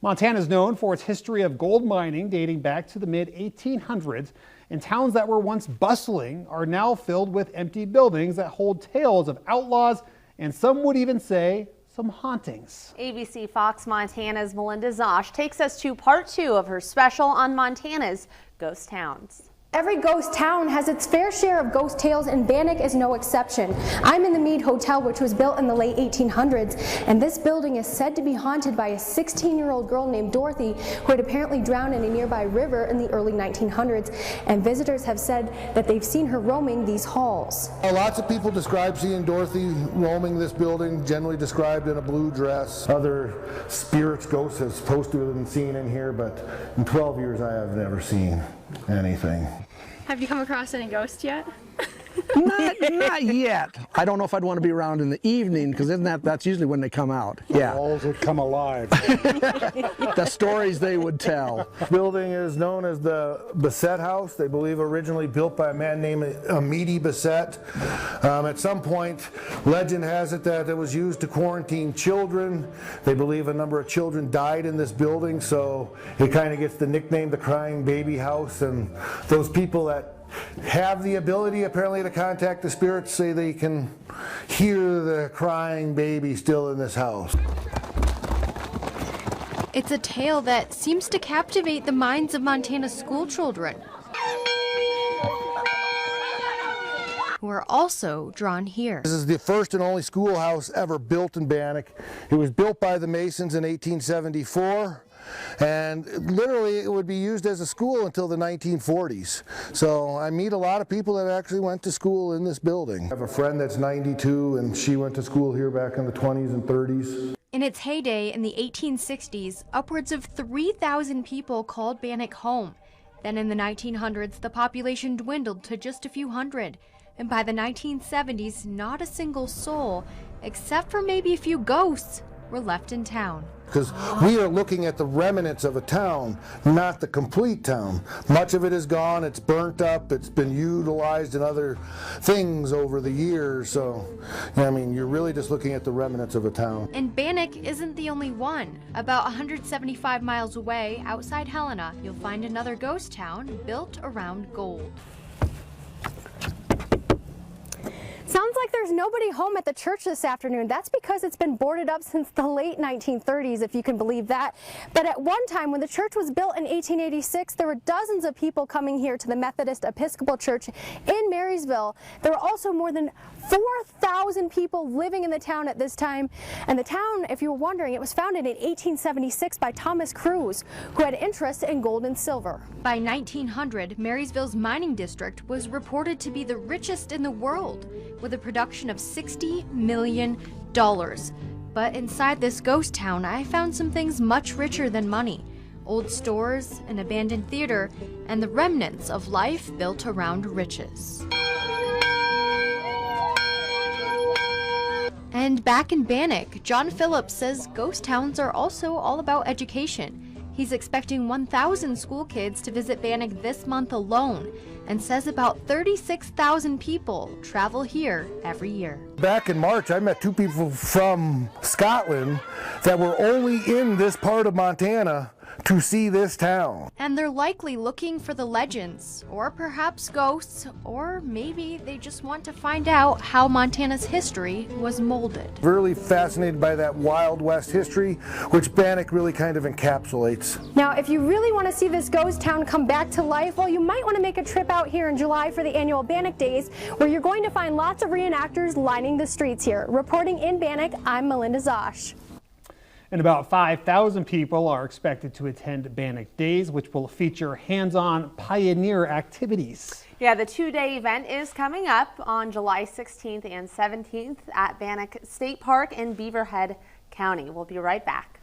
Montana is known for its history of gold mining dating back to the mid-1800s, and towns that were once bustling are now filled with empty buildings that hold tales of outlaws, and some would even say some hauntings. ABC Fox Montana's Melinda Zosh takes us to part 2 of her special on Montana's ghost towns. Every ghost town has its fair share of ghost tales, and Bannack is no exception. I'm in the Mead Hotel, which was built in the late 1800s, and this building is said to be haunted by a 16-year-old girl named Dorothy who had apparently drowned in a nearby river in the early 1900s, and visitors have said that they've seen her roaming these halls. Lots of people describe seeing Dorothy roaming this building, generally described in a blue dress. Other spirits, ghosts, are supposed to have been seen in here, but in 12 years I have never seen anything. Have you come across any ghosts yet? Not yet. I don't know if I'd want to be around in the evening, because that's usually when they come out. Yeah. Walls would come alive. The stories they would tell. This building is known as the Bassett House. They believe originally built by a man named Amidi Bassett. At some point, legend has it that it was used to quarantine children. They believe a number of children died in this building, so it kind of gets the nickname the Crying Baby House. And those people that have the ability apparently to contact the spirits say they can hear the crying baby still in this house. It's a tale that seems to captivate the minds of Montana's school children, who are also drawn here. This is the first and only schoolhouse ever built in Bannack. It was built by the Masons in 1874. And literally it would be used as a school until the 1940s. So I meet a lot of people that actually went to school in this building. I have a friend that's 92 and she went to school here back in the 20s and 30s. In its heyday in the 1860s, upwards of 3,000 people called Bannack home. Then in the 1900s, the population dwindled to just a few hundred. And by the 1970s, not a single soul, except for maybe a few ghosts, were left in town. Because we are looking at the remnants of a town, not the complete town. Much of it is gone, it's burnt up, it's been utilized in other things over the years. So, I mean, you're really just looking at the remnants of a town. And Bannack isn't the only one. About 175 miles away, outside Helena, you'll find another ghost town built around gold. Sounds like there's nobody home at the church this afternoon. That's because it's been boarded up since the late 1930s, if you can believe that. But at one time, when the church was built in 1886, there were dozens of people coming here to the Methodist Episcopal Church in Marysville. There were also more than 4,000 people living in the town at this time. And the town, if you were wondering, it was founded in 1876 by Thomas Cruz, who had interest in gold and silver. By 1900, Marysville's mining district was reported to be the richest in the world, with a production of $60 million. But inside this ghost town, I found some things much richer than money. Old stores, an abandoned theater, and the remnants of life built around riches. And back in Bannack, John Phillips says ghost towns are also all about education. He's expecting 1,000 school kids to visit Bannack this month alone, and says about 36,000 people travel here every year. Back in March, I met two people from Scotland that were only in this part of Montana to see this town. And they're likely looking for the legends, or perhaps ghosts, or maybe they just want to find out how Montana's history was molded. Really fascinated by that Wild West history, which Bannack really kind of encapsulates. Now, if you really want to see this ghost town come back to life, well, you might want to make a trip out here in July for the annual Bannack Days, where you're going to find lots of reenactors lining the streets here. Reporting in Bannack, I'm Melinda Zosh. And about 5,000 people are expected to attend Bannack Days, which will feature hands-on pioneer activities. Yeah, the two-day event is coming up on July 16th and 17th at Bannack State Park in Beaverhead County. We'll be right back.